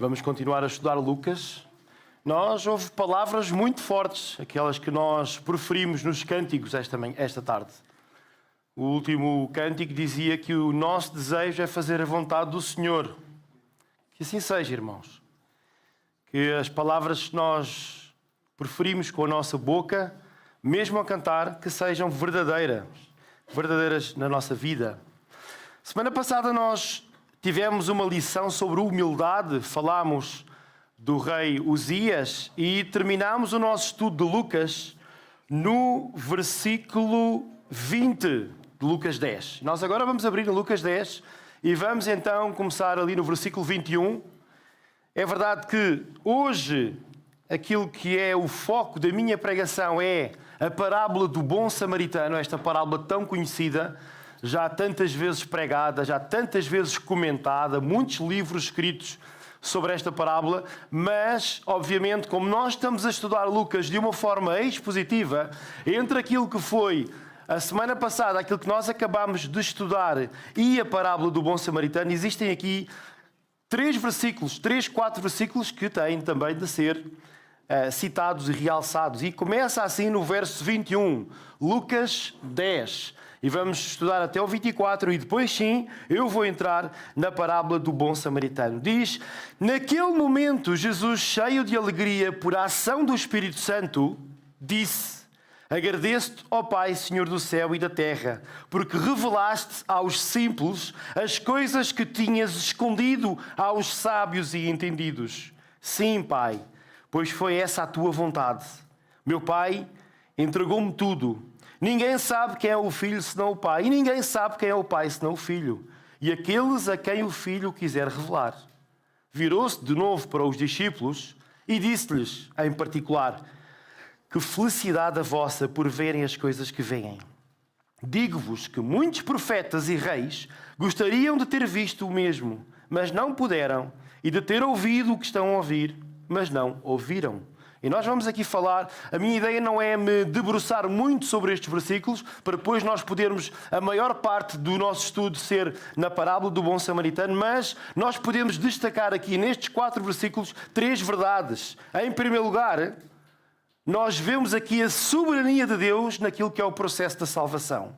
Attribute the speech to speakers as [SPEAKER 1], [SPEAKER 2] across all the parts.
[SPEAKER 1] Vamos continuar a estudar Lucas. Houve palavras muito fortes, aquelas que nós preferimos nos cânticos esta tarde. O último cântico dizia que o nosso desejo é fazer a vontade do Senhor. Que assim seja, irmãos. Que as palavras que nós preferimos com a nossa boca, mesmo a cantar, que sejam verdadeiras na nossa vida. Semana passada nós tivemos uma lição sobre humildade, falámos do rei Uzias e terminámos o nosso estudo de Lucas no versículo 20 de Lucas 10. Nós agora vamos abrir Lucas 10 e vamos então começar ali no versículo 21. É verdade que hoje aquilo que é o foco da minha pregação é a parábola do bom samaritano, esta parábola tão conhecida, já tantas vezes pregada, já tantas vezes comentada, muitos livros escritos sobre esta parábola, mas, obviamente, como nós estamos a estudar Lucas de uma forma expositiva, entre aquilo que foi a semana passada, aquilo que nós acabámos de estudar e a parábola do bom samaritano, existem aqui 4 versículos que têm também de ser citados e realçados. E começa assim no verso 21, Lucas 10. E vamos estudar até o 24 e depois sim, eu vou entrar na parábola do bom samaritano. Diz, naquele momento Jesus, cheio de alegria por a ação do Espírito Santo, disse, agradeço-te, ó Pai, Senhor do céu e da terra, porque revelaste aos simples as coisas que tinhas escondido aos sábios e entendidos. Sim, Pai, pois foi essa a tua vontade. Meu Pai entregou-me tudo. Ninguém sabe quem é o Filho senão o Pai, e ninguém sabe quem é o Pai senão o Filho, e aqueles a quem o Filho quiser revelar. Virou-se de novo para os discípulos e disse-lhes, em particular, que felicidade a vossa por verem as coisas que veem. Digo-vos que muitos profetas e reis gostariam de ter visto o mesmo, mas não puderam, e de ter ouvido o que estão a ouvir, mas não ouviram. E nós vamos aqui falar, a minha ideia não é me debruçar muito sobre estes versículos, para depois nós podermos, a maior parte do nosso estudo ser na parábola do bom samaritano, mas nós podemos destacar aqui nestes 4 versículos 3 verdades. Em primeiro lugar, nós vemos aqui a soberania de Deus naquilo que é o processo da salvação.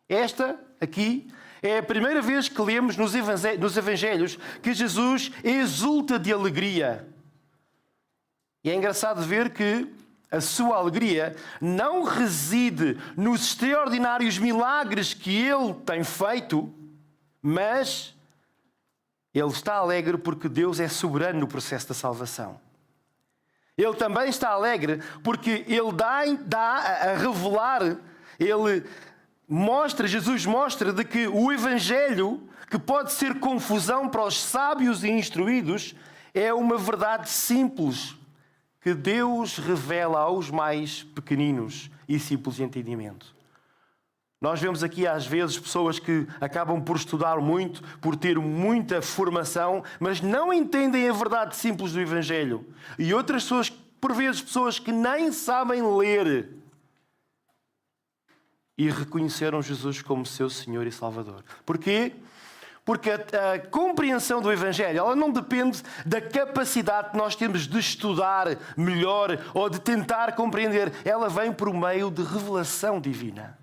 [SPEAKER 1] Esta aqui é a primeira vez que lemos nos Evangelhos que Jesus exulta de alegria. E é engraçado ver que a sua alegria não reside nos extraordinários milagres que ele tem feito, mas ele está alegre porque Deus é soberano no processo da salvação. Ele também está alegre porque ele dá a revelar, Jesus mostra de que o Evangelho, que pode ser confusão para os sábios e instruídos, é uma verdade simples, que Deus revela aos mais pequeninos e simples de entendimento. Nós vemos aqui às vezes pessoas que acabam por estudar muito, por ter muita formação, mas não entendem a verdade simples do Evangelho. E outras pessoas, por vezes pessoas que nem sabem ler e reconheceram Jesus como seu Senhor e Salvador. Porquê? Porque a compreensão do Evangelho, ela não depende da capacidade que nós temos de estudar melhor ou de tentar compreender. Ela vem por meio de revelação divina.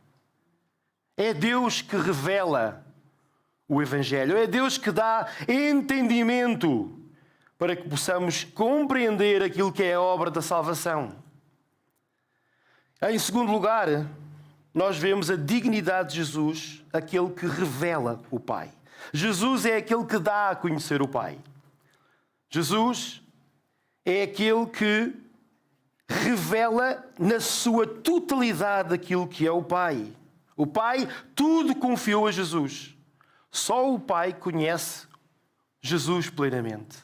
[SPEAKER 1] É Deus que revela o Evangelho. É Deus que dá entendimento para que possamos compreender aquilo que é a obra da salvação. Em segundo lugar, nós vemos a dignidade de Jesus, aquele que revela o Pai. Jesus é aquele que dá a conhecer o Pai. Jesus é aquele que revela na sua totalidade aquilo que é o Pai. O Pai tudo confiou a Jesus. Só o Pai conhece Jesus plenamente.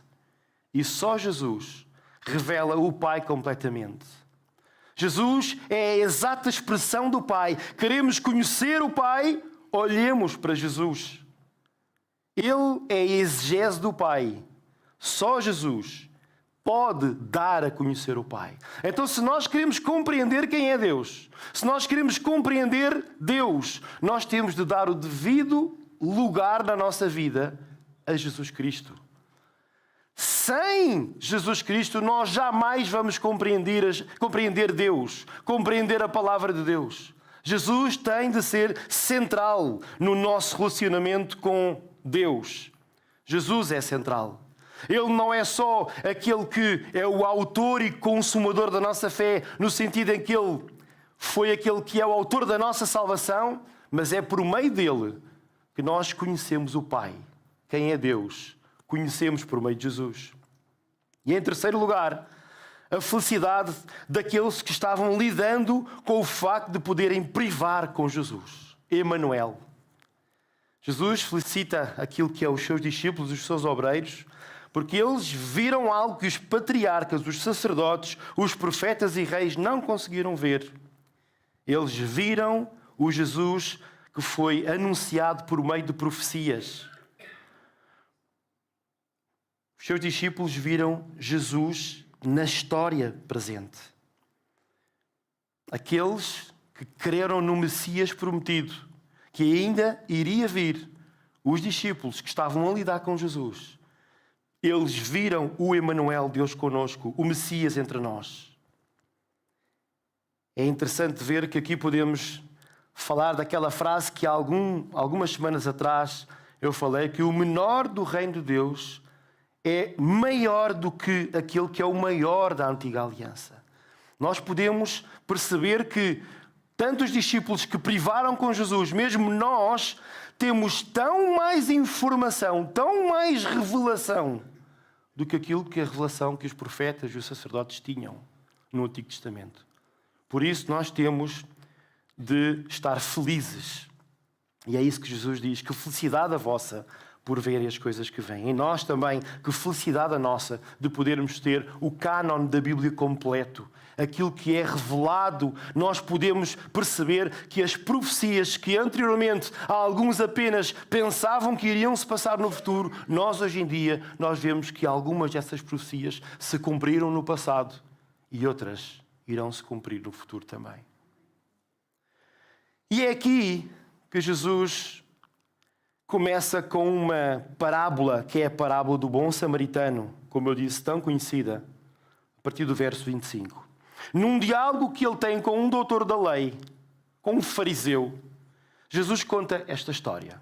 [SPEAKER 1] E só Jesus revela o Pai completamente. Jesus é a exata expressão do Pai. Queremos conhecer o Pai, olhemos para Jesus. Ele é a exegese do Pai. Só Jesus pode dar a conhecer o Pai. Então, se nós queremos compreender quem é Deus, se nós queremos compreender Deus, nós temos de dar o devido lugar na nossa vida a Jesus Cristo. Sem Jesus Cristo, nós jamais vamos compreender Deus, compreender a palavra de Deus. Jesus tem de ser central no nosso relacionamento com Deus. Jesus é central. Ele não é só aquele que é o autor e consumador da nossa fé, no sentido em que Ele foi aquele que é o autor da nossa salvação, mas é por meio dele que nós conhecemos o Pai. Quem é Deus? Conhecemos por meio de Jesus. E em terceiro lugar, a felicidade daqueles que estavam lidando com o facto de poderem privar com Jesus. Emanuel. Jesus felicita aquilo que é os seus discípulos, os seus obreiros, porque eles viram algo que os patriarcas, os sacerdotes, os profetas e reis não conseguiram ver. Eles viram o Jesus que foi anunciado por meio de profecias. Os seus discípulos viram Jesus na história presente. Aqueles que creram no Messias prometido, que ainda iria vir, os discípulos que estavam a lidar com Jesus, eles viram o Emanuel, Deus conosco, o Messias entre nós. É interessante ver que aqui podemos falar daquela frase que algumas semanas atrás eu falei, que o menor do reino de Deus é maior do que aquele que é o maior da antiga aliança. Nós podemos perceber que tanto os discípulos que privaram com Jesus, mesmo nós, temos tão mais informação, tão mais revelação do que aquilo que a revelação que os profetas e os sacerdotes tinham no Antigo Testamento. Por isso nós temos de estar felizes. E é isso que Jesus diz, que felicidade a vossa por verem as coisas que vêm. E nós também, que felicidade a nossa de podermos ter o cânon da Bíblia completo. Aquilo que é revelado, nós podemos perceber que as profecias que anteriormente alguns apenas pensavam que iriam se passar no futuro, nós hoje em dia, nós vemos que algumas dessas profecias se cumpriram no passado e outras irão se cumprir no futuro também. E é aqui que Jesus começa com uma parábola, que é a parábola do bom samaritano, como eu disse, tão conhecida, a partir do verso 25. Num diálogo que ele tem com um doutor da lei, com um fariseu, Jesus conta esta história.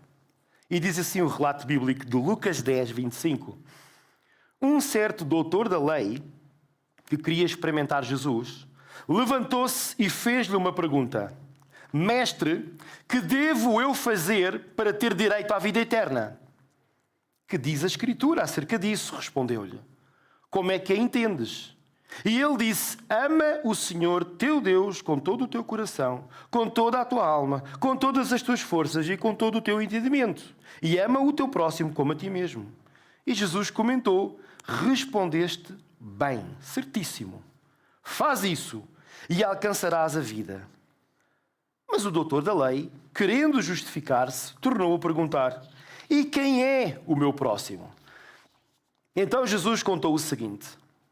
[SPEAKER 1] E diz assim o relato bíblico de Lucas 10, 25. Um certo doutor da lei, que queria experimentar Jesus, levantou-se e fez-lhe uma pergunta. Mestre, que devo eu fazer para ter direito à vida eterna? Que diz a Escritura acerca disso? Respondeu-lhe. Como é que a entendes? E ele disse, ama o Senhor teu Deus com todo o teu coração, com toda a tua alma, com todas as tuas forças e com todo o teu entendimento. E ama o teu próximo como a ti mesmo. E Jesus comentou, respondeste bem, certíssimo. Faz isso e alcançarás a vida. Mas o doutor da lei, querendo justificar-se, tornou a perguntar, e quem é o meu próximo? Então Jesus contou o seguinte,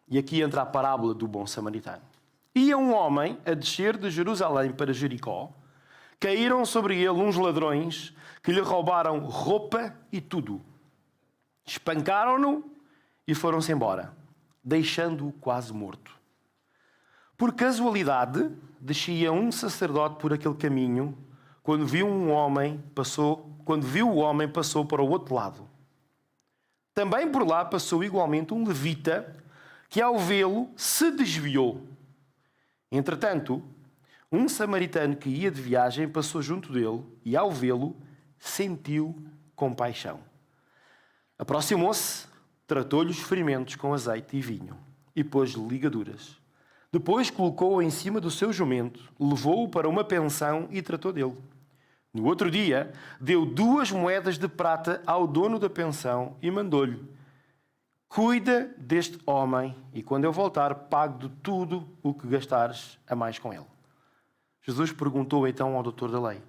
[SPEAKER 1] e aqui entra a parábola do bom samaritano. Ia um homem a descer de Jerusalém para Jericó, caíram sobre ele uns ladrões que lhe roubaram roupa e tudo. Espancaram-no e foram-se embora, deixando-o quase morto. Por casualidade, descia um sacerdote por aquele caminho, quando viu o homem, passou para o outro lado. Também por lá passou igualmente um levita, que ao vê-lo se desviou. Entretanto, um samaritano que ia de viagem passou junto dele e ao vê-lo sentiu compaixão. Aproximou-se, tratou-lhe os ferimentos com azeite e vinho e pôs-lhe ligaduras. Depois colocou-o em cima do seu jumento, levou-o para uma pensão e tratou dele. No outro dia, deu 2 moedas de prata ao dono da pensão e mandou-lhe, cuida deste homem e quando eu voltar, pago de tudo o que gastares a mais com ele. Jesus perguntou então ao doutor da lei,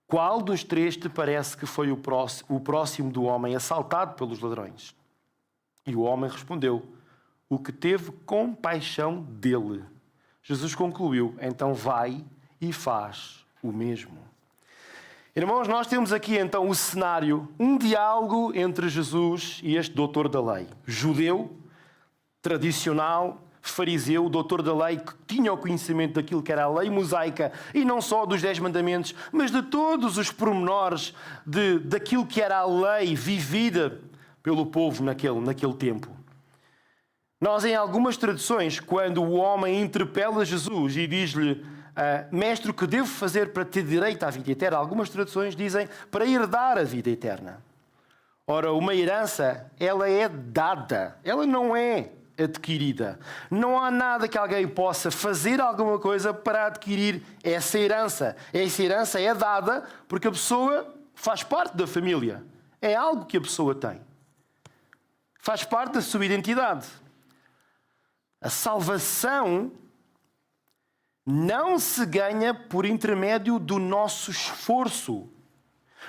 [SPEAKER 1] qual dos 3 te parece que foi o próximo do homem assaltado pelos ladrões? E o homem respondeu, o que teve compaixão dele. Jesus concluiu, então vai e faz o mesmo. Irmãos, nós temos aqui então o cenário, um diálogo entre Jesus e este doutor da lei. Judeu, tradicional, fariseu, doutor da lei, que tinha o conhecimento daquilo que era a lei mosaica, e não só dos 10 mandamentos, mas de todos os pormenores daquilo que era a lei vivida pelo povo naquele tempo. Nós, em algumas traduções, quando o homem interpela Jesus e diz-lhe: mestre, o que devo fazer para ter direito à vida eterna? Algumas traduções dizem para herdar a vida eterna. Ora, uma herança, ela é dada, ela não é adquirida. Não há nada que alguém possa fazer alguma coisa para adquirir essa herança. Essa herança é dada porque a pessoa faz parte da família. É algo que a pessoa tem. Faz parte da sua identidade. A salvação não se ganha por intermédio do nosso esforço.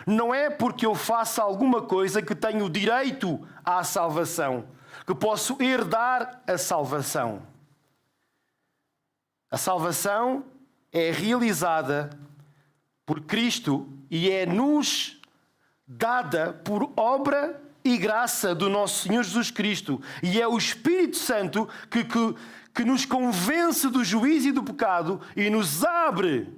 [SPEAKER 1] Não é porque eu faça alguma coisa que tenho direito à salvação, que posso herdar a salvação. A salvação é realizada por Cristo e é-nos dada por obra e graça do nosso Senhor Jesus Cristo. E é o Espírito Santo que nos convence do juízo e do pecado e nos abre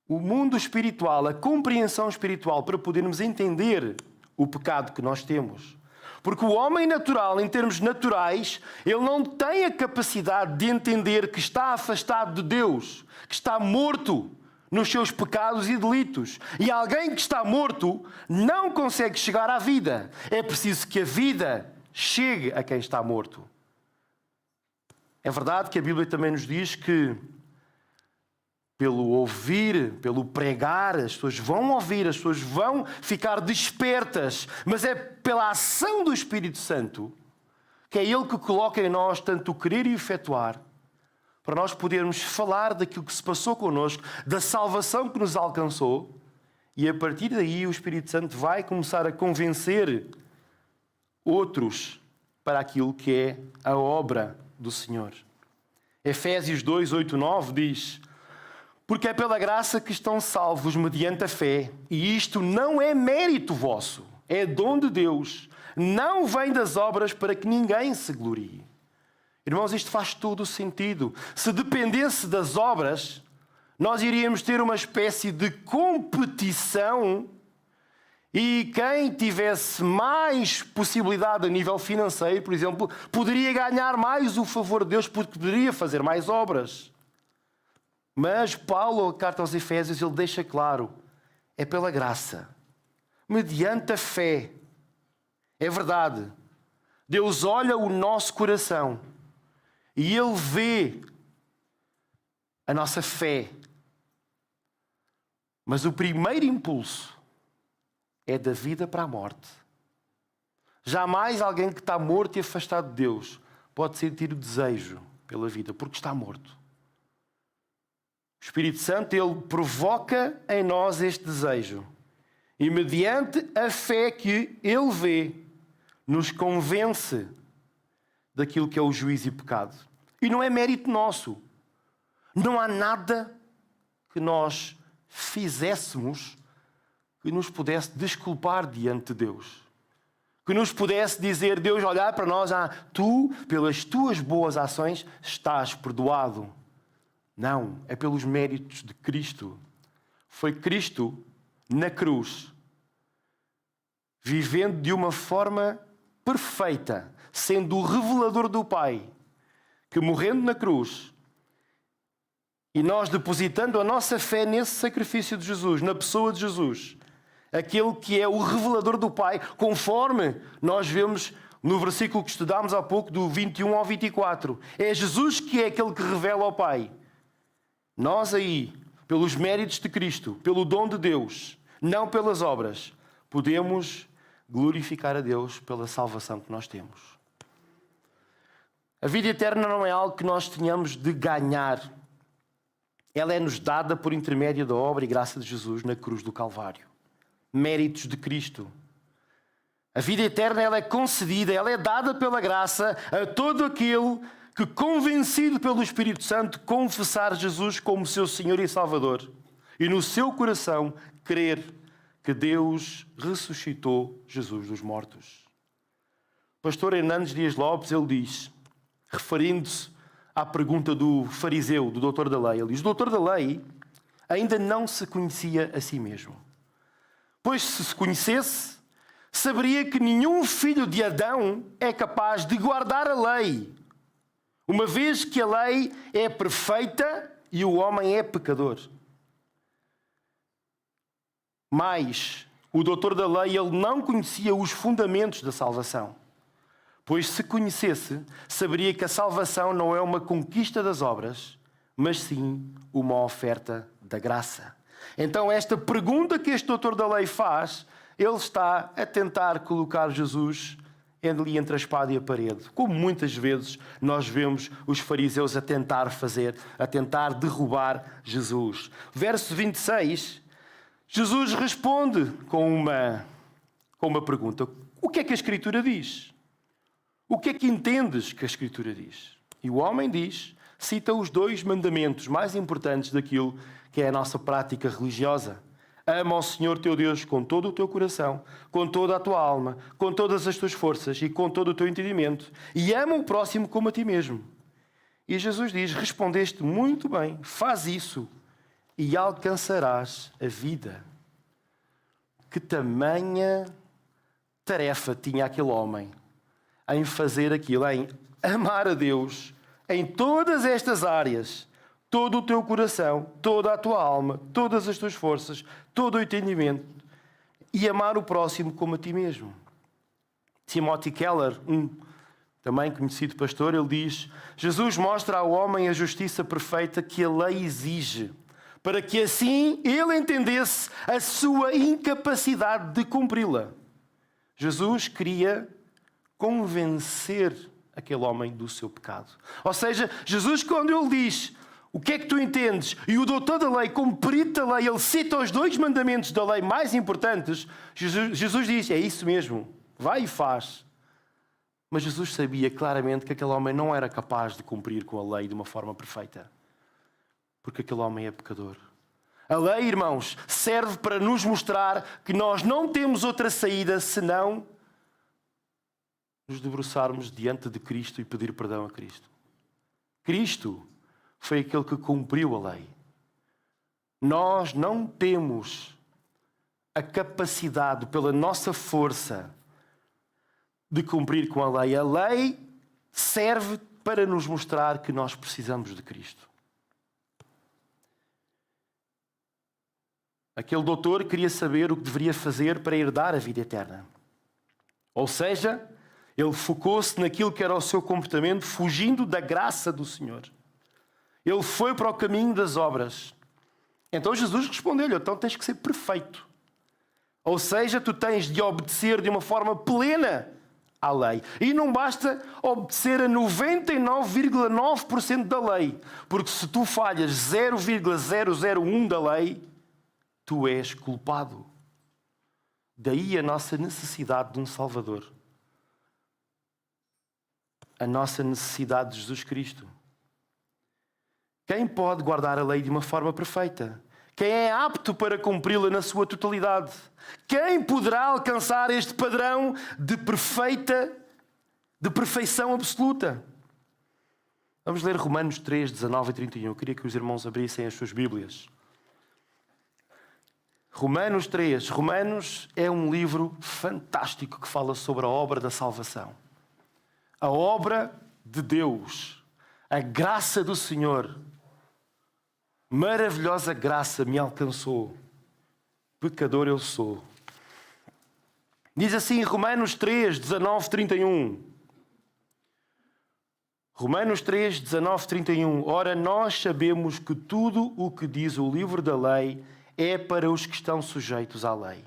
[SPEAKER 1] o mundo espiritual, a compreensão espiritual, para podermos entender o pecado que nós temos. Porque o homem natural, em termos naturais, ele não tem a capacidade de entender que está afastado de Deus, que está morto nos seus pecados e delitos. E alguém que está morto não consegue chegar à vida. É preciso que a vida chegue a quem está morto. É verdade que a Bíblia também nos diz que pelo ouvir, pelo pregar, as pessoas vão ouvir, as pessoas vão ficar despertas, mas é pela ação do Espírito Santo, que é Ele que coloca em nós tanto o querer e o efetuar, para nós podermos falar daquilo que se passou connosco, da salvação que nos alcançou, e a partir daí o Espírito Santo vai começar a convencer outros para aquilo que é a obra do Senhor. Efésios 2, 8, 9 diz: porque é pela graça que estão salvos mediante a fé, e isto não é mérito vosso, é dom de Deus, não vem das obras para que ninguém se glorie. Irmãos, isto faz todo o sentido. Se dependesse das obras, nós iríamos ter uma espécie de competição e quem tivesse mais possibilidade a nível financeiro, por exemplo, poderia ganhar mais o favor de Deus porque poderia fazer mais obras. Mas Paulo, a carta aos Efésios, ele deixa claro, é pela graça, mediante a fé. É verdade, Deus olha o nosso coração e Ele vê a nossa fé. Mas o primeiro impulso é da vida para a morte. Jamais alguém que está morto e afastado de Deus pode sentir o desejo pela vida, porque está morto. O Espírito Santo, Ele provoca em nós este desejo. E mediante a fé que Ele vê, nos convence daquilo que é o juízo e pecado. E não é mérito nosso. Não há nada que nós fizéssemos que nos pudesse desculpar diante de Deus. Que nos pudesse dizer, Deus olhar para nós, tu, pelas tuas boas ações, estás perdoado. Não, é pelos méritos de Cristo. Foi Cristo na cruz, vivendo de uma forma perfeita, sendo o revelador do Pai, que morrendo na cruz, e nós depositando a nossa fé nesse sacrifício de Jesus, na pessoa de Jesus, aquele que é o revelador do Pai, conforme nós vemos no versículo que estudámos há pouco, do 21 ao 24. É Jesus que é aquele que revela ao Pai. Nós aí, pelos méritos de Cristo, pelo dom de Deus, não pelas obras, podemos glorificar a Deus pela salvação que nós temos. A vida eterna não é algo que nós tenhamos de ganhar. Ela é-nos dada por intermédio da obra e graça de Jesus na cruz do Calvário. Méritos de Cristo. A vida eterna, ela é concedida, ela é dada pela graça a todo aquele que, convencido pelo Espírito Santo, confessar Jesus como seu Senhor e Salvador. e no seu coração crer que Deus ressuscitou Jesus dos mortos. O pastor Hernandes Dias Lopes, ele diz, referindo-se à pergunta do fariseu, do doutor da lei, ele diz, o doutor da lei ainda não se conhecia a si mesmo. Pois se conhecesse, saberia que nenhum filho de Adão é capaz de guardar a lei, uma vez que a lei é perfeita e o homem é pecador. Mas o doutor da lei, ele não conhecia os fundamentos da salvação. Pois se conhecesse, saberia que a salvação não é uma conquista das obras, mas sim uma oferta da graça. Então esta pergunta que este doutor da lei faz, ele está a tentar colocar Jesus ali entre a espada e a parede. Como muitas vezes nós vemos os fariseus a tentar fazer, a tentar derrubar Jesus. Verso 26, Jesus responde com uma pergunta. O que é que a Escritura diz? O que é que entendes que a Escritura diz? E o homem diz, cita os 2 mandamentos mais importantes daquilo que é a nossa prática religiosa. Ama ao Senhor teu Deus com todo o teu coração, com toda a tua alma, com todas as tuas forças e com todo o teu entendimento. E ama o próximo como a ti mesmo. E Jesus diz, respondeste muito bem, faz isso e alcançarás a vida. Que tamanha tarefa tinha aquele homem em fazer aquilo, em amar a Deus em todas estas áreas, todo o teu coração, toda a tua alma, todas as tuas forças, todo o entendimento, e amar o próximo como a ti mesmo. Timothy Keller, também conhecido pastor, ele diz, Jesus mostra ao homem a justiça perfeita que a lei exige, para que assim ele entendesse a sua incapacidade de cumpri-la. Jesus queria convencer aquele homem do seu pecado. Ou seja, Jesus, quando ele diz o que é que tu entendes, e o doutor da lei, como perito da lei, ele cita os 2 mandamentos da lei mais importantes, Jesus diz, é isso mesmo, vai e faz. Mas Jesus sabia claramente que aquele homem não era capaz de cumprir com a lei de uma forma perfeita. Porque aquele homem é pecador. A lei, irmãos, serve para nos mostrar que nós não temos outra saída senão nos debruçarmos diante de Cristo e pedir perdão a Cristo. Cristo foi aquele que cumpriu a lei. Nós não temos a capacidade, pela nossa força, de cumprir com a lei. A lei serve para nos mostrar que nós precisamos de Cristo. Aquele doutor queria saber o que deveria fazer para herdar a vida eterna. Ou seja, ele focou-se naquilo que era o seu comportamento, fugindo da graça do Senhor. Ele foi para o caminho das obras. Então Jesus respondeu-lhe, então tens que ser perfeito. Ou seja, tu tens de obedecer de uma forma plena à lei. E não basta obedecer a 99,9% da lei. Porque se tu falhas 0,001 da lei, tu és culpado. Daí a nossa necessidade de um Salvador. A nossa necessidade de Jesus Cristo. Quem pode guardar a lei de uma forma perfeita? Quem é apto para cumpri-la na sua totalidade? Quem poderá alcançar este padrão de perfeição absoluta? Vamos ler Romanos 3, 19 e 31. Eu queria que os irmãos abrissem as suas Bíblias. Romanos 3. Romanos é um livro fantástico que fala sobre a obra da salvação. A obra de Deus. A graça do Senhor. Maravilhosa graça me alcançou. Pecador eu sou. Diz assim Romanos 3, 19, 31. Romanos 3, 19, 31. Ora, nós sabemos que tudo o que diz o livro da lei é para os que estão sujeitos à lei.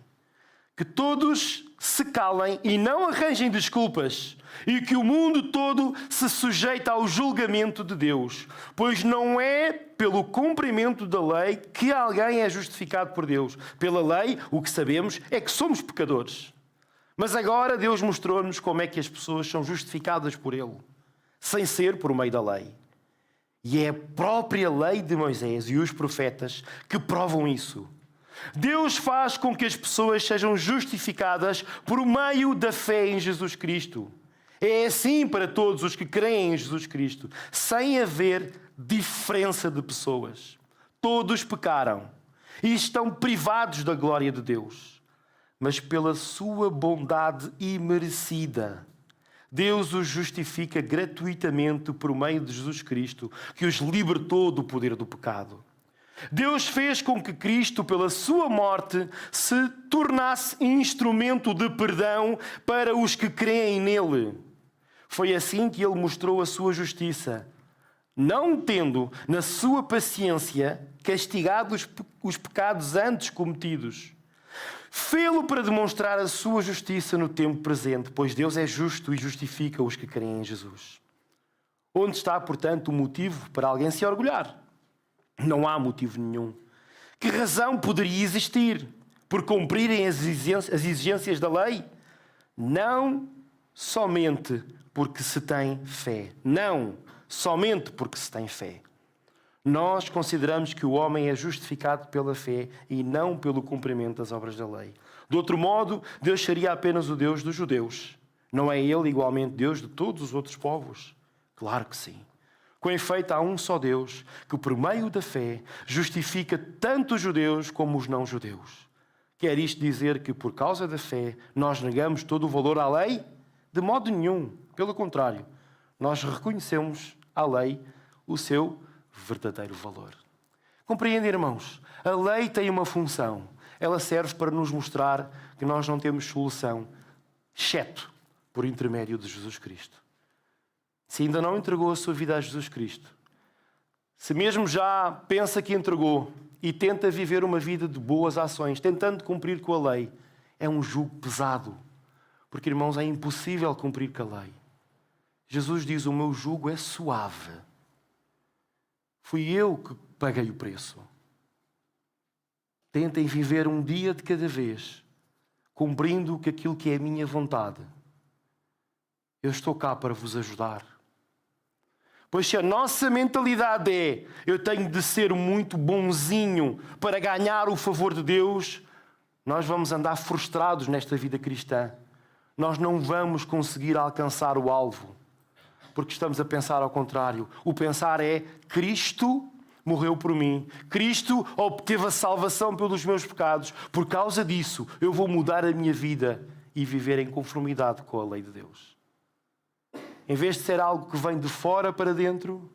[SPEAKER 1] Que todos se calem e não arranjem desculpas, e que o mundo todo se sujeita ao julgamento de Deus. Pois não é pelo cumprimento da lei que alguém é justificado por Deus. Pela lei, o que sabemos é que somos pecadores. Mas agora Deus mostrou-nos como é que as pessoas são justificadas por Ele, sem ser por meio da lei. E é a própria lei de Moisés e os profetas que provam isso. Deus faz com que as pessoas sejam justificadas por meio da fé em Jesus Cristo. É assim para todos os que creem em Jesus Cristo, sem haver diferença de pessoas. Todos pecaram e estão privados da glória de Deus. Mas pela sua bondade imerecida, Deus os justifica gratuitamente por meio de Jesus Cristo, que os libertou do poder do pecado. Deus fez com que Cristo, pela sua morte, se tornasse instrumento de perdão para os que creem nele. Foi assim que ele mostrou a sua justiça, não tendo, na sua paciência, castigado os pecados antes cometidos. Fê-lo para demonstrar a sua justiça no tempo presente, pois Deus é justo e justifica os que creem em Jesus. Onde está, portanto, o motivo para alguém se orgulhar? Não há motivo nenhum. Que razão poderia existir? Por cumprirem as exigências da lei? Não somente porque se tem fé. Não somente porque se tem fé. Nós consideramos que o homem é justificado pela fé e não pelo cumprimento das obras da lei. De outro modo, Deus seria apenas o Deus dos judeus. Não é Ele igualmente Deus de todos os outros povos? Claro que sim. Com efeito, há um só Deus que, por meio da fé, justifica tanto os judeus como os não-judeus. Quer isto dizer que, por causa da fé, nós negamos todo o valor à lei? De modo nenhum. Pelo contrário, nós reconhecemos à lei o seu verdadeiro valor. Compreendem, irmãos? A lei tem uma função. Ela serve para nos mostrar que nós não temos solução, exceto por intermédio de Jesus Cristo. Se ainda não entregou a sua vida a Jesus Cristo, se mesmo já pensa que entregou e tenta viver uma vida de boas ações, tentando cumprir com a lei, é um jugo pesado. Porque, irmãos, é impossível cumprir com a lei. Jesus diz: o meu jugo é suave. Fui eu que paguei o preço. Tentem viver um dia de cada vez, cumprindo aquilo que é a minha vontade. Eu estou cá para vos ajudar. Pois se a nossa mentalidade é: eu tenho de ser muito bonzinho para ganhar o favor de Deus, nós vamos andar frustrados nesta vida cristã. Nós não vamos conseguir alcançar o alvo, porque estamos a pensar ao contrário. O pensar é: Cristo morreu por mim, Cristo obteve a salvação pelos meus pecados, por causa disso eu vou mudar a minha vida e viver em conformidade com a lei de Deus. Em vez de ser algo que vem de fora para dentro,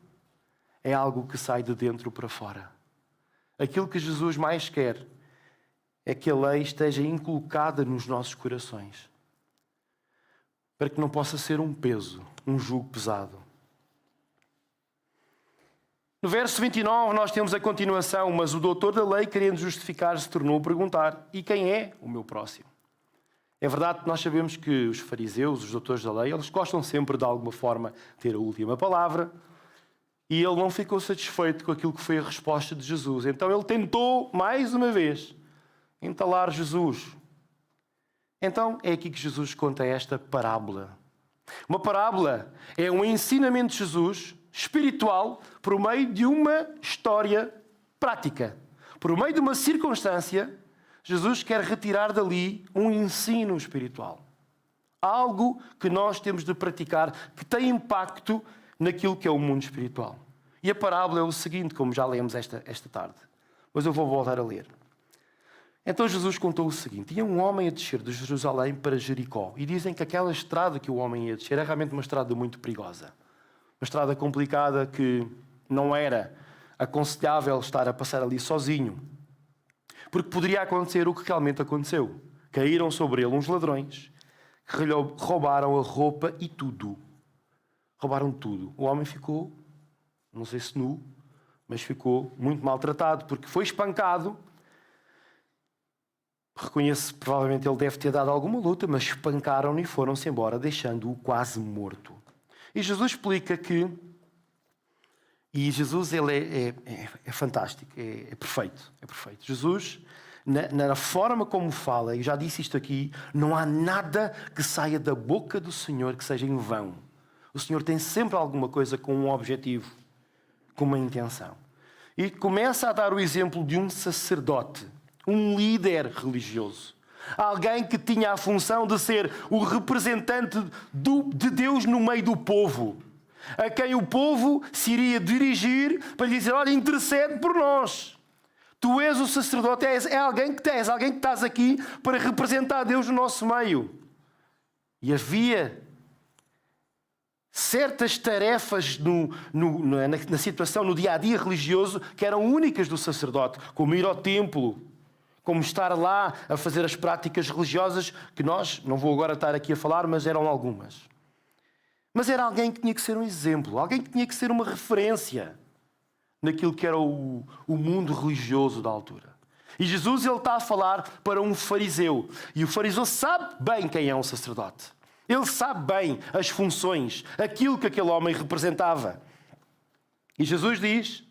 [SPEAKER 1] é algo que sai de dentro para fora. Aquilo que Jesus mais quer é que a lei esteja inculcada nos nossos corações, para que não possa ser um peso, um jugo pesado. No verso 29 nós temos a continuação: mas o doutor da lei, querendo justificar-se, tornou a perguntar: e quem é o meu próximo? É verdade que nós sabemos que os fariseus, os doutores da lei, eles gostam sempre de alguma forma ter a última palavra, e ele não ficou satisfeito com aquilo que foi a resposta de Jesus. Então ele tentou, mais uma vez, entalar Jesus. Então é aqui que Jesus conta esta parábola. Uma parábola é um ensinamento de Jesus espiritual por meio de uma história prática. Por meio de uma circunstância, Jesus quer retirar dali um ensino espiritual. Algo que nós temos de praticar, que tem impacto naquilo que é o mundo espiritual. E a parábola é o seguinte, como já lemos esta tarde. Mas eu vou voltar a ler. Então Jesus contou o seguinte: ia um homem a descer de Jerusalém para Jericó. E dizem que aquela estrada que o homem ia descer era realmente uma estrada muito perigosa. Uma estrada complicada que não era aconselhável estar a passar ali sozinho. Porque poderia acontecer o que realmente aconteceu. Caíram sobre ele uns ladrões que roubaram a roupa e tudo. Roubaram tudo. O homem ficou, não sei se nu, mas ficou muito maltratado, porque foi espancado. Reconheço, provavelmente ele deve ter dado alguma luta, mas espancaram-no e foram-se embora, deixando-o quase morto. E Jesus explica que... E Jesus, ele é fantástico, é perfeito, é perfeito. Jesus, na forma como fala, e já disse isto aqui, não há nada que saia da boca do Senhor que seja em vão. O Senhor tem sempre alguma coisa com um objetivo. com uma intenção. E começa a dar o exemplo de um sacerdote, um líder religioso. Alguém que tinha a função de ser o representante de Deus no meio do povo. A quem o povo se iria dirigir para lhe dizer: olha, intercede por nós. Tu és o sacerdote, és alguém que estás aqui para representar Deus no nosso meio. E havia certas tarefas na situação, no dia-a-dia religioso, que eram únicas do sacerdote, como ir ao templo, como estar lá a fazer as práticas religiosas, que nós, não vou agora estar aqui a falar, mas eram algumas. Mas era alguém que tinha que ser um exemplo, alguém que tinha que ser uma referência naquilo que era o mundo religioso da altura. E Jesus, ele está a falar para um fariseu. E o fariseu sabe bem quem é um sacerdote. Ele sabe bem as funções, aquilo que aquele homem representava. E Jesus diz: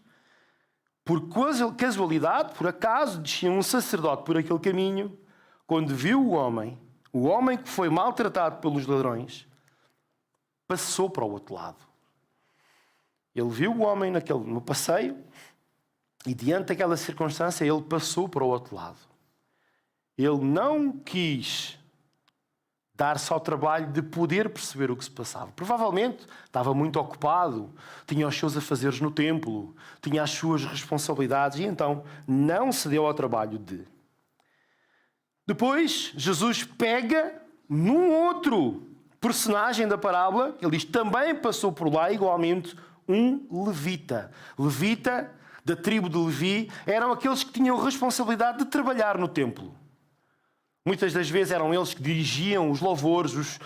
[SPEAKER 1] por casualidade, por acaso, descia um sacerdote por aquele caminho, quando viu o homem que foi maltratado pelos ladrões, passou para o outro lado. Ele viu o homem no passeio e, diante daquela circunstância, ele passou para o outro lado. Ele não quis dar-se ao trabalho de poder perceber o que se passava. Provavelmente estava muito ocupado, tinha os seus afazeres no templo, tinha as suas responsabilidades e então não se deu ao trabalho de. Depois, Jesus pega num outro personagem da parábola, ele diz: também passou por lá igualmente um levita. Levita, da tribo de Levi, eram aqueles que tinham responsabilidade de trabalhar no templo. Muitas das vezes eram eles que dirigiam os louvores,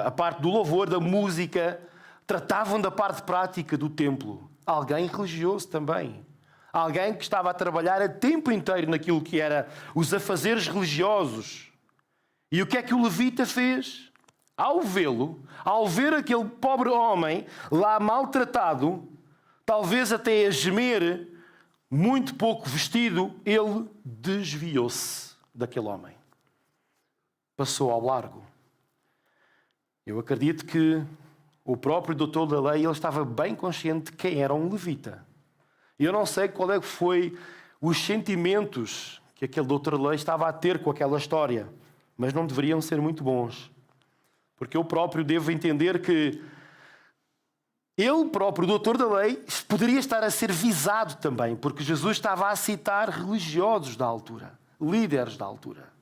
[SPEAKER 1] a parte do louvor, da música, tratavam da parte prática do templo. Alguém religioso também. Alguém que estava a trabalhar a tempo inteiro naquilo que era os afazeres religiosos. E o que é que o levita fez? Ao vê-lo, ao ver aquele pobre homem lá maltratado, talvez até a gemer, muito pouco vestido, ele desviou-se daquele homem. Passou ao largo. Eu acredito que o próprio doutor da lei, ele estava bem consciente de quem era um levita. Eu não sei qual é que foi os sentimentos que aquele doutor da lei estava a ter com aquela história, mas não deveriam ser muito bons. Porque eu próprio devo entender que ele próprio, o doutor da lei, poderia estar a ser visado também, porque Jesus estava a citar religiosos da altura, líderes da altura.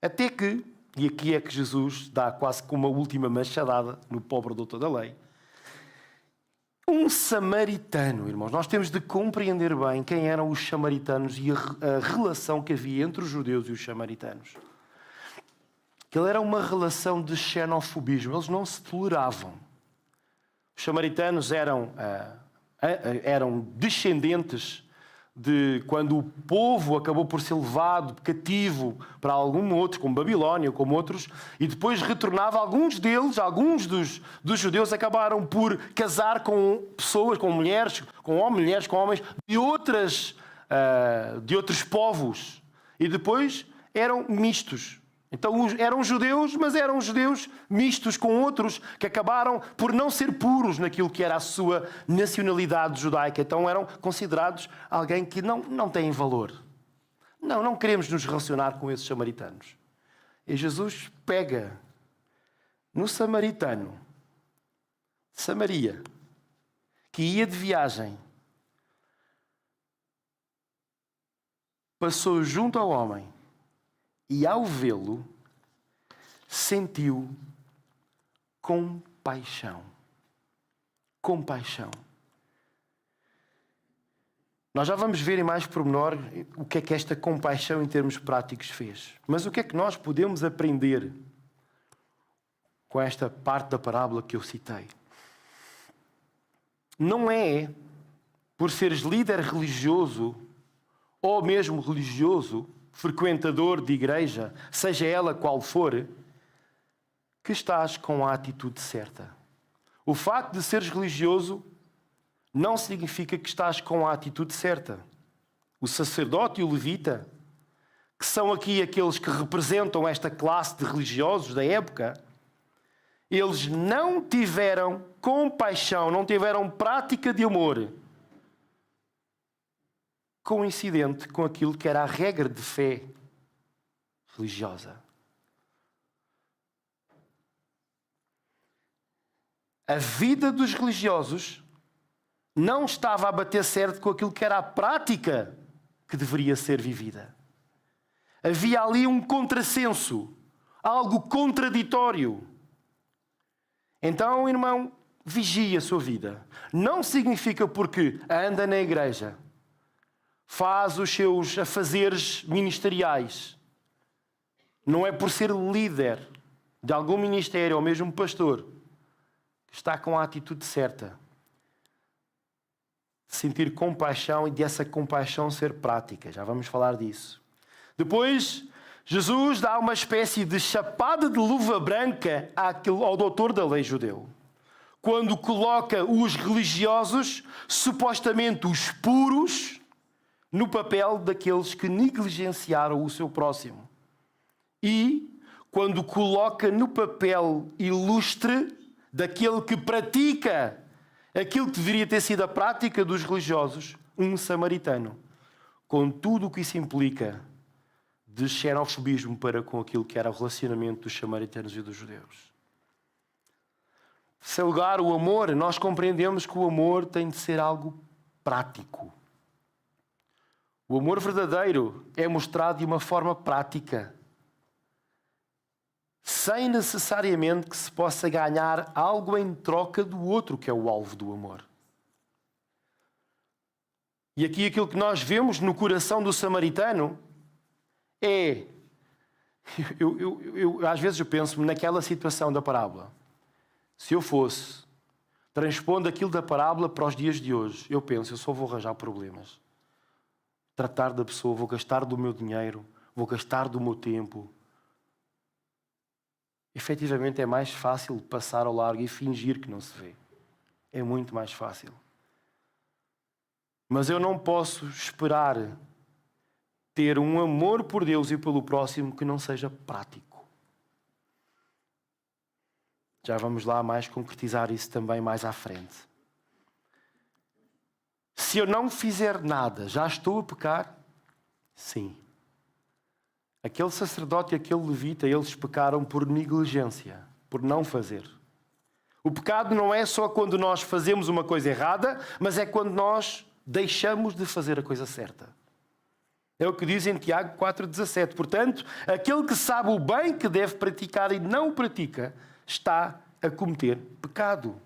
[SPEAKER 1] Até que, e aqui é que Jesus dá quase como uma última machadada no pobre doutor da lei, um samaritano, irmãos. Nós temos de compreender bem quem eram os samaritanos e a relação que havia entre os judeus e os samaritanos. Que era uma relação de xenofobismo. Eles não se toleravam. Os samaritanos eram descendentes de quando o povo acabou por ser levado cativo para algum outro, como Babilónia, como outros, e depois retornava. Alguns deles, alguns dos judeus, acabaram por casar com pessoas, com mulheres com homens de outros povos. E depois eram mistos. Então eram judeus, mas eram judeus mistos com outros que acabaram por não ser puros naquilo que era a sua nacionalidade judaica. Então eram considerados alguém que não tem valor. Não queremos nos relacionar com esses samaritanos. E Jesus pega no samaritano de Samaria, que ia de viagem, passou junto ao homem, e ao vê-lo, sentiu compaixão. Compaixão. Nós já vamos ver em mais pormenor o que é que esta compaixão em termos práticos fez. Mas o que é que nós podemos aprender com esta parte da parábola que eu citei? Não é por seres líder religioso ou mesmo religioso, frequentador de igreja, seja ela qual for, que estás com a atitude certa. O facto de seres religioso não significa que estás com a atitude certa. O sacerdote e o levita, que são aqui aqueles que representam esta classe de religiosos da época, eles não tiveram compaixão, não tiveram prática de amor coincidente com aquilo que era a regra de fé religiosa. A vida dos religiosos não estava a bater certo com aquilo que era a prática que deveria ser vivida. Havia ali um contrassenso, algo contraditório. Então, irmão, vigie a sua vida. Não significa porque anda na igreja, faz os seus afazeres ministeriais. Não é por ser líder de algum ministério ou mesmo pastor que está com a atitude certa. Sentir compaixão e dessa compaixão ser prática. Já vamos falar disso. Depois, Jesus dá uma espécie de chapada de luva branca ao doutor da lei judeu, quando coloca os religiosos, supostamente os puros, no papel daqueles que negligenciaram o seu próximo. E quando coloca no papel ilustre daquele que pratica aquilo que deveria ter sido a prática dos religiosos, um samaritano, com tudo o que isso implica de xenofobismo para com aquilo que era o relacionamento dos samaritanos e dos judeus. Em terceiro lugar, o amor. Nós compreendemos que o amor tem de ser algo prático. O amor verdadeiro é mostrado de uma forma prática, sem necessariamente que se possa ganhar algo em troca do outro, que é o alvo do amor. E aqui aquilo que nós vemos no coração do samaritano é... Às vezes eu penso naquela situação da parábola. Se eu fosse transpondo aquilo da parábola para os dias de hoje, eu penso, eu só vou arranjar problemas. Tratar da pessoa, vou gastar do meu dinheiro, vou gastar do meu tempo. Efetivamente é mais fácil passar ao largo e fingir que não se vê. É muito mais fácil. Mas eu não posso esperar ter um amor por Deus e pelo próximo que não seja prático. Já vamos lá mais concretizar isso também mais à frente. Se eu não fizer nada, já estou a pecar? Sim. Aquele sacerdote e aquele levita, eles pecaram por negligência, por não fazer. O pecado não é só quando nós fazemos uma coisa errada, mas é quando nós deixamos de fazer a coisa certa. É o que diz em Tiago 4,17. Portanto, aquele que sabe o bem que deve praticar e não o pratica, está a cometer pecado.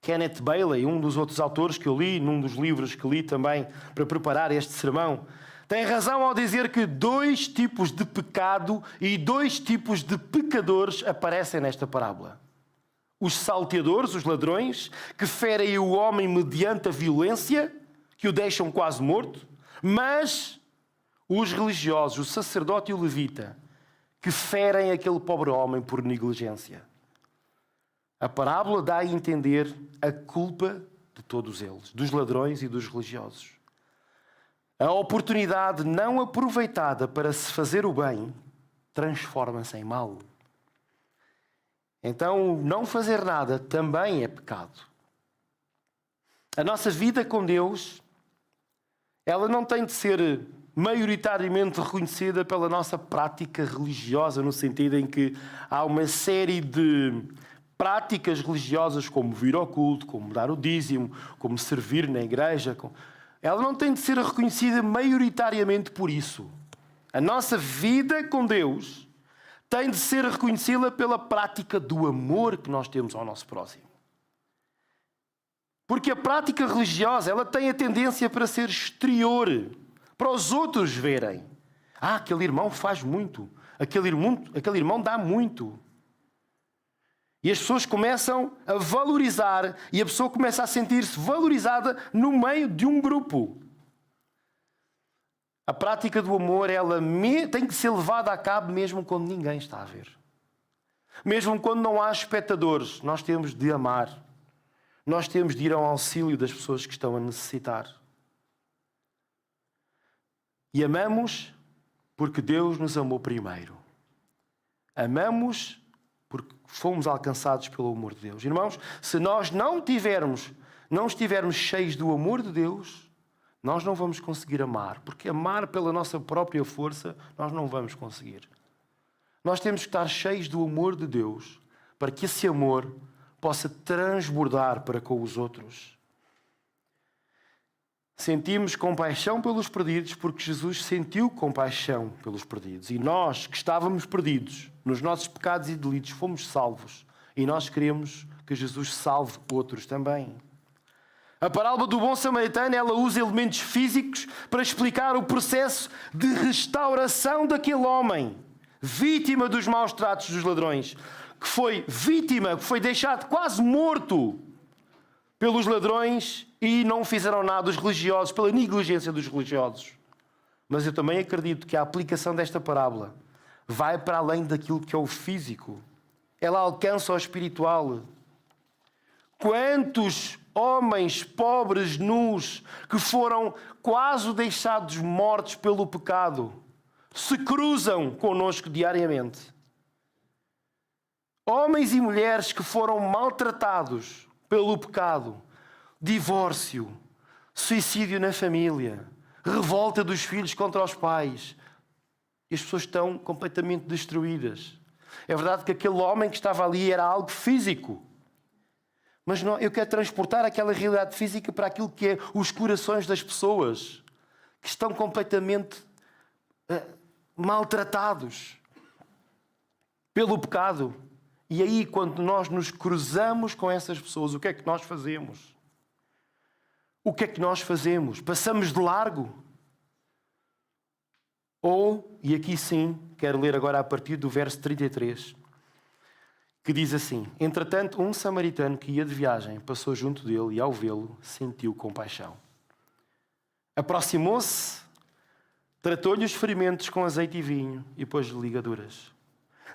[SPEAKER 1] Kenneth Bailey, um dos outros autores que eu li, num dos livros que li também para preparar este sermão, tem razão ao dizer que 2 tipos de pecado e 2 tipos de pecadores aparecem nesta parábola. Os salteadores, os ladrões, que ferem o homem mediante a violência, que o deixam quase morto, mas os religiosos, o sacerdote e o levita, que ferem aquele pobre homem por negligência. A parábola dá a entender a culpa de todos eles, dos ladrões e dos religiosos. A oportunidade não aproveitada para se fazer o bem transforma-se em mal. Então, não fazer nada também é pecado. A nossa vida com Deus, ela não tem de ser maioritariamente reconhecida pela nossa prática religiosa, no sentido em que há uma série de práticas religiosas, como vir ao culto, como dar o dízimo, como servir na igreja. Ela não tem de ser reconhecida maioritariamente por isso. A nossa vida com Deus tem de ser reconhecida pela prática do amor que nós temos ao nosso próximo. Porque a prática religiosa, ela tem a tendência para ser exterior, para os outros verem. Ah, aquele irmão faz muito, aquele irmão dá muito. E as pessoas começam a valorizar e a pessoa começa a sentir-se valorizada no meio de um grupo. A prática do amor, ela tem que ser levada a cabo mesmo quando ninguém está a ver. Mesmo quando não há espectadores, nós temos de amar. Nós temos de ir ao auxílio das pessoas que estão a necessitar. E amamos porque Deus nos amou primeiro. Amamos porque fomos alcançados pelo amor de Deus. Irmãos, se nós não estivermos cheios do amor de Deus, Nós não vamos conseguir amar, porque amar pela nossa própria força, nós não vamos conseguir. Nós temos que estar cheios do amor de Deus, para que esse amor possa transbordar para com os outros. Sentimos compaixão pelos perdidos, porque Jesus sentiu compaixão pelos perdidos. E nós, que estávamos perdidos nos nossos pecados e delitos, fomos salvos. E nós queremos que Jesus salve outros também. A parábola do bom samaritano, ela usa elementos físicos para explicar o processo de restauração daquele homem, vítima dos maus tratos dos ladrões, que foi vítima, que foi deixado quase morto pelos ladrões e não fizeram nada os religiosos, pela negligência dos religiosos. Mas eu também acredito que a aplicação desta parábola vai para além daquilo que é o físico. Ela alcança o espiritual. Quantos homens pobres, nus, que foram quase deixados mortos pelo pecado, se cruzam connosco diariamente. Homens e mulheres que foram maltratados pelo pecado, divórcio, suicídio na família, revolta dos filhos contra os pais. E as pessoas estão completamente destruídas. É verdade que aquele homem que estava ali era algo físico. Mas não, eu quero transportar aquela realidade física para aquilo que é os corações das pessoas que estão completamente maltratados pelo pecado. E aí, quando nós nos cruzamos com essas pessoas, o que é que nós fazemos? O que é que nós fazemos? Passamos de largo? Ou, e aqui sim, quero ler agora a partir do verso 33, que diz assim: entretanto, um samaritano que ia de viagem passou junto dele e, ao vê-lo, sentiu compaixão. Aproximou-se, tratou-lhe os ferimentos com azeite e vinho e pôs-lhe ligaduras.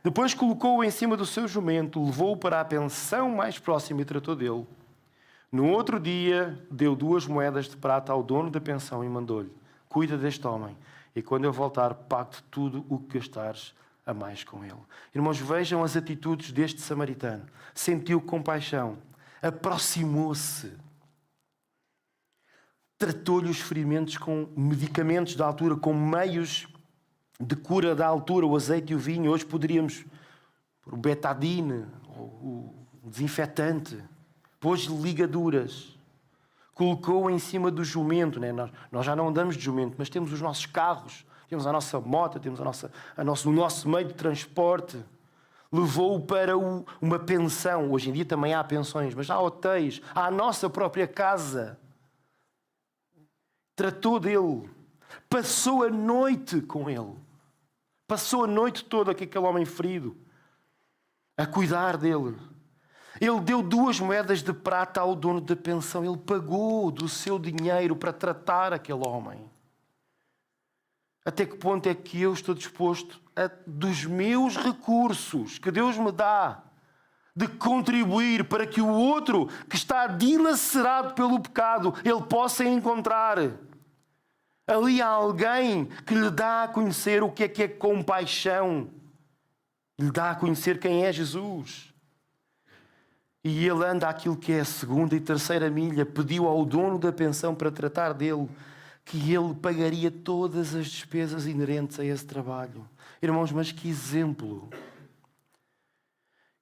[SPEAKER 1] Depois colocou-o em cima do seu jumento, levou-o para a pensão mais próxima e tratou dele. No outro dia, deu 2 moedas de prata ao dono da pensão e mandou-lhe: cuida deste homem, e quando eu voltar, pague tudo o que gastares a mais com ele. Irmãos, vejam as atitudes deste samaritano. Sentiu compaixão, aproximou-se, tratou-lhe os ferimentos com medicamentos da altura, com meios de cura da altura, o azeite e o vinho. Hoje poderíamos pôr o betadine, o desinfetante. Pôs-lhe ligaduras, colocou em cima do jumento. Né? Nós já não andamos de jumento, mas temos os nossos carros, temos a nossa moto, temos o nosso meio de transporte. Levou-o para uma pensão. Hoje em dia também há pensões, mas há hotéis, há a nossa própria casa. Tratou dele, passou a noite com ele, passou a noite toda com aquele homem ferido, a cuidar dele. Ele deu 2 moedas de prata ao dono da pensão. Ele pagou do seu dinheiro para tratar aquele homem. Até que ponto é que eu estou disposto, dos meus recursos que Deus me dá, de contribuir para que o outro que está dilacerado pelo pecado, ele possa encontrar ali alguém que lhe dá a conhecer o que é compaixão, lhe dá a conhecer quem é Jesus. E ele anda aquilo que é a 2ª e 3ª milha, pediu ao dono da pensão para tratar dele, que ele pagaria todas as despesas inerentes a esse trabalho. Irmãos, mas que exemplo!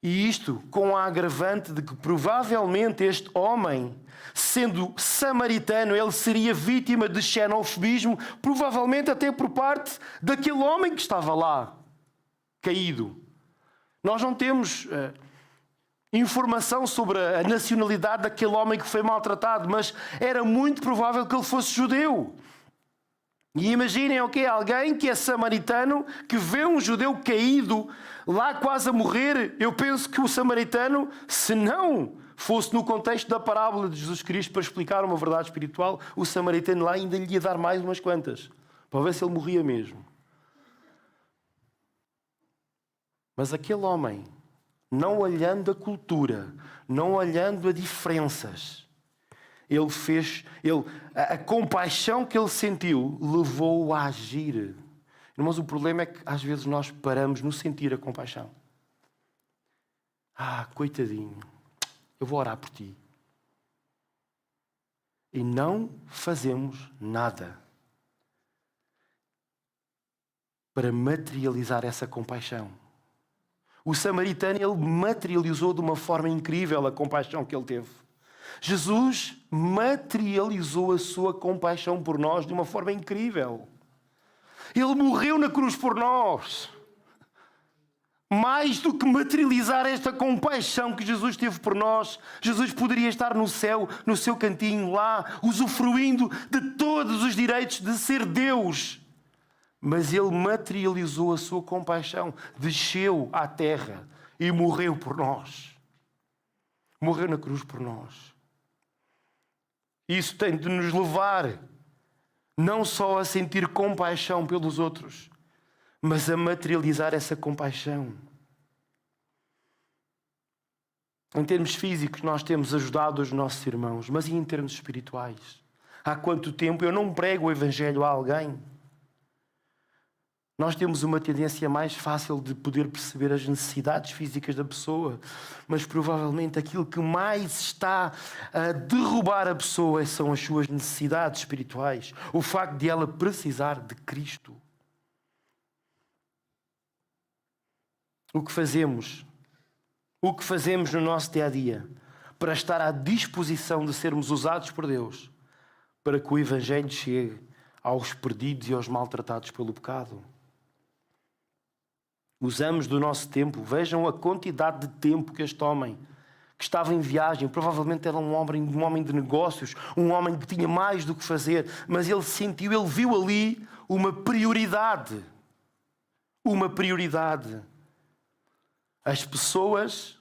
[SPEAKER 1] E isto com a agravante de que provavelmente este homem, sendo samaritano, ele seria vítima de xenofobismo, provavelmente até por parte daquele homem que estava lá, caído. Nós não temos informação sobre a nacionalidade daquele homem que foi maltratado, mas era muito provável que ele fosse judeu. E imaginem alguém que é samaritano, que vê um judeu caído, lá quase a morrer. Eu penso que o samaritano, se não fosse no contexto da parábola de Jesus Cristo para explicar uma verdade espiritual, o samaritano lá ainda lhe ia dar mais umas quantas, para ver se ele morria mesmo. Mas aquele homem, não olhando a cultura, não olhando a diferenças, a compaixão que ele sentiu levou-o a agir. Irmãos, o problema é que às vezes nós paramos no sentir a compaixão. Coitadinho, eu vou orar por ti. e não fazemos nada para materializar essa compaixão. O samaritano, ele materializou de uma forma incrível a compaixão que ele teve. Jesus materializou a sua compaixão por nós de uma forma incrível. Ele morreu na cruz por nós. Mais do que materializar esta compaixão que Jesus teve por nós, Jesus poderia estar no céu, no seu cantinho lá, usufruindo de todos os direitos de ser Deus. Mas ele materializou a sua compaixão, desceu à terra e morreu por nós. Morreu na cruz por nós. Isso tem de nos levar não só a sentir compaixão pelos outros, mas a materializar essa compaixão. Em termos físicos, nós temos ajudado os nossos irmãos, mas e em termos espirituais? Há quanto tempo eu não prego o Evangelho a alguém? Nós temos uma tendência mais fácil de poder perceber as necessidades físicas da pessoa, mas provavelmente aquilo que mais está a derrubar a pessoa são as suas necessidades espirituais. O facto de ela precisar de Cristo. O que fazemos no nosso dia-a-dia para estar à disposição de sermos usados por Deus para que o Evangelho chegue aos perdidos e aos maltratados pelo pecado? Usamos do nosso tempo. Vejam a quantidade de tempo que este homem, que estava em viagem, provavelmente era um homem de negócios, um homem que tinha mais do que fazer, mas ele viu ali uma prioridade. Uma prioridade. As pessoas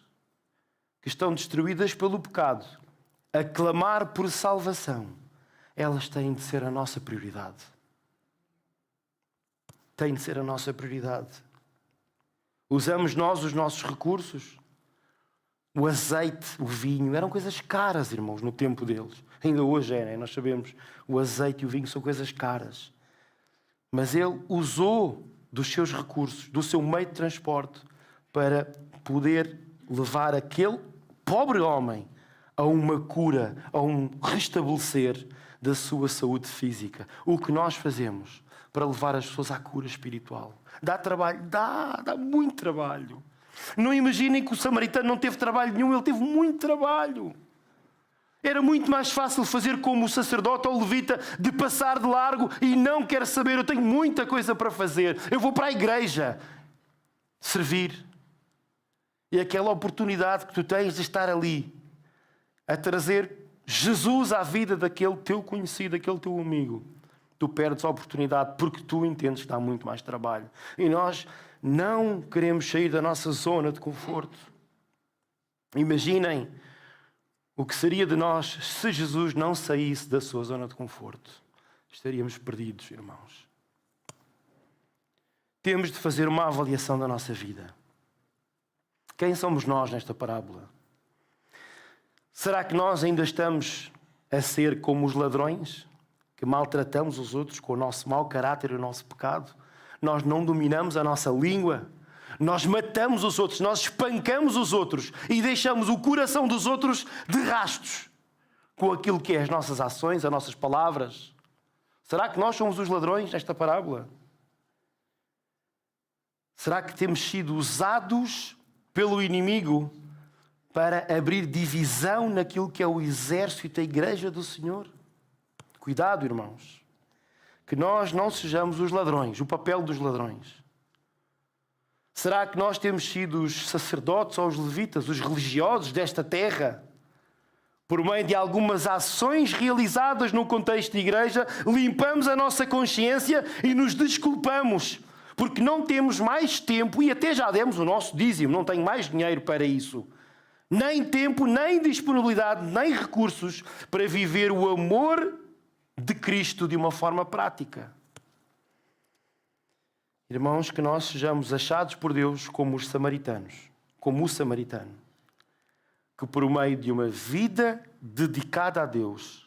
[SPEAKER 1] que estão destruídas pelo pecado, a clamar por salvação, elas têm de ser a nossa prioridade. Têm de ser a nossa prioridade. Usamos nós os nossos recursos. O azeite, o vinho, eram coisas caras, irmãos, no tempo deles. Ainda hoje é, né? Nós sabemos, o azeite e o vinho são coisas caras. Mas ele usou dos seus recursos, do seu meio de transporte, para poder levar aquele pobre homem a uma cura, a um restabelecer da sua saúde física. O que nós fazemos para levar as pessoas à cura espiritual? Dá trabalho? Dá muito trabalho. Não imaginem que o samaritano não teve trabalho nenhum, ele teve muito trabalho. Era muito mais fácil fazer como o sacerdote ou o levita, de passar de largo e não quer saber, eu tenho muita coisa para fazer, eu vou para a igreja servir. E aquela oportunidade que tu tens de estar ali a trazer Jesus à vida daquele teu conhecido, daquele teu amigo, tu perdes a oportunidade porque tu entendes que dá muito mais trabalho. E nós não queremos sair da nossa zona de conforto. Imaginem o que seria de nós se Jesus não saísse da sua zona de conforto. Estaríamos perdidos, irmãos. Temos de fazer uma avaliação da nossa vida. Quem somos nós nesta parábola? Será que nós ainda estamos a ser como os ladrões, que maltratamos os outros com o nosso mau caráter e o nosso pecado? Nós não dominamos a nossa língua, nós matamos os outros, nós espancamos os outros e deixamos o coração dos outros de rastos com aquilo que é as nossas ações, as nossas palavras. Será que nós somos os ladrões nesta parábola? Será que temos sido usados pelo inimigo para abrir divisão naquilo que é o exército da igreja do Senhor? Cuidado, irmãos, que nós não sejamos os ladrões, o papel dos ladrões. Será que nós temos sido os sacerdotes ou os levitas, os religiosos desta terra, por meio de algumas ações realizadas no contexto de igreja, limpamos a nossa consciência e nos desculpamos, porque não temos mais tempo e até já demos o nosso dízimo, não tenho mais dinheiro para isso. Nem tempo, nem disponibilidade, nem recursos para viver o amor de Cristo de uma forma prática. Irmãos, que nós sejamos achados por Deus como os samaritanos, como o samaritano, que por meio de uma vida dedicada a Deus,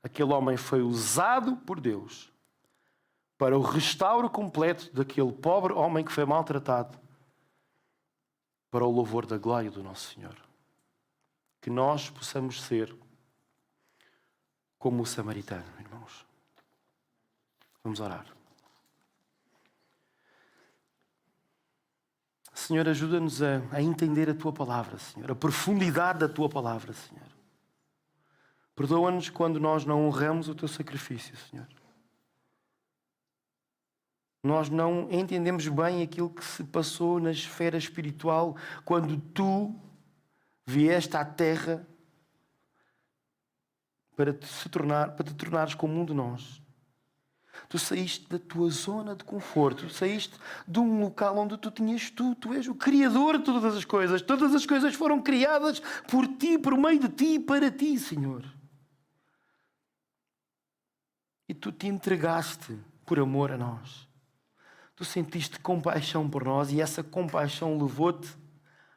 [SPEAKER 1] aquele homem foi usado por Deus para o restauro completo daquele pobre homem que foi maltratado, para o louvor da glória do nosso Senhor. Que nós possamos ser como o samaritano, irmãos. Vamos orar. Senhor, ajuda-nos a entender a Tua palavra, Senhor, a profundidade da Tua palavra, Senhor. Perdoa-nos quando nós não honramos o Teu sacrifício, Senhor. Nós não entendemos bem aquilo que se passou na esfera espiritual quando Tu vieste à terra para te tornares como um de nós. Tu saíste da tua zona de conforto, saíste de um local onde tu tinhas tudo. Tu és o Criador de todas as coisas. Todas as coisas foram criadas por Ti, por meio de Ti e para Ti, Senhor. E Tu te entregaste por amor a nós. Tu sentiste compaixão por nós e essa compaixão levou-te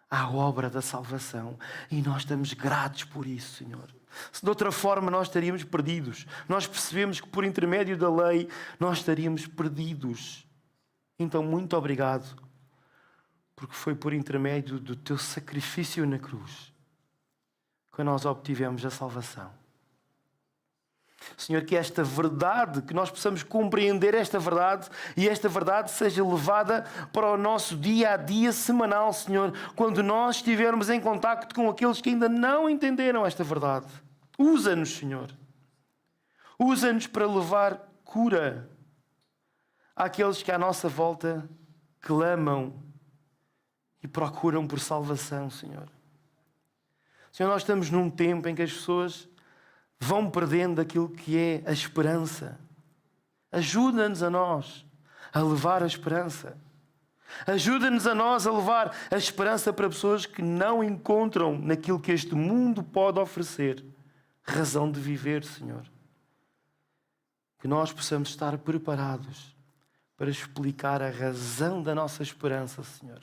[SPEAKER 1] à obra da salvação. E nós estamos gratos por isso, Senhor. Se de outra forma nós estaríamos perdidos. Nós percebemos que por intermédio da lei nós estaríamos perdidos. Então, muito obrigado, porque foi por intermédio do Teu sacrifício na cruz que nós obtivemos a salvação. Senhor, que esta verdade, que nós possamos compreender esta verdade e esta verdade seja levada para o nosso dia a dia semanal, Senhor, quando nós estivermos em contacto com aqueles que ainda não entenderam esta verdade. Usa-nos, Senhor. Usa-nos para levar cura àqueles que à nossa volta clamam e procuram por salvação, Senhor. Senhor, nós estamos num tempo em que as pessoas vão perdendo aquilo que é a esperança. Ajuda-nos a nós a levar a esperança. Ajuda-nos a nós a levar a esperança para pessoas que não encontram naquilo que este mundo pode oferecer razão de viver, Senhor. Que nós possamos estar preparados para explicar a razão da nossa esperança, Senhor,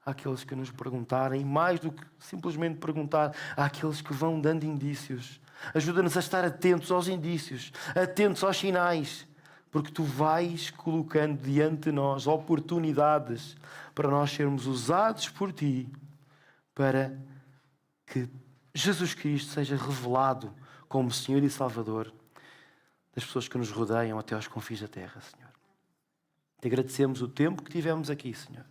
[SPEAKER 1] àqueles que nos perguntarem, mais do que simplesmente perguntar, àqueles que vão dando indícios. Ajuda-nos a estar atentos aos indícios, atentos aos sinais, porque Tu vais colocando diante de nós oportunidades para nós sermos usados por Ti, para que Jesus Cristo seja revelado como Senhor e Salvador das pessoas que nos rodeiam até aos confins da terra, Senhor. Te agradecemos o tempo que tivemos aqui, Senhor.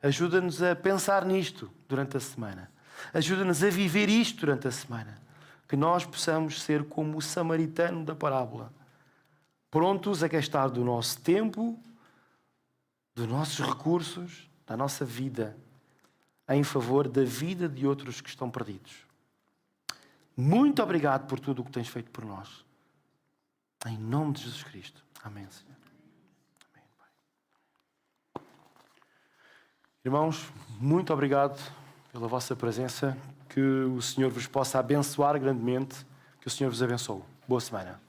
[SPEAKER 1] Ajuda-nos a pensar nisto durante a semana. Ajuda-nos a viver isto durante a semana. Que nós possamos ser como o samaritano da parábola, prontos a gastar do nosso tempo, dos nossos recursos, da nossa vida, em favor da vida de outros que estão perdidos. Muito obrigado por tudo o que tens feito por nós. Em nome de Jesus Cristo. Amém, Senhor. Amém, Pai. Irmãos, muito obrigado pela vossa presença. Que o Senhor vos possa abençoar grandemente. Que o Senhor vos abençoe. Boa semana.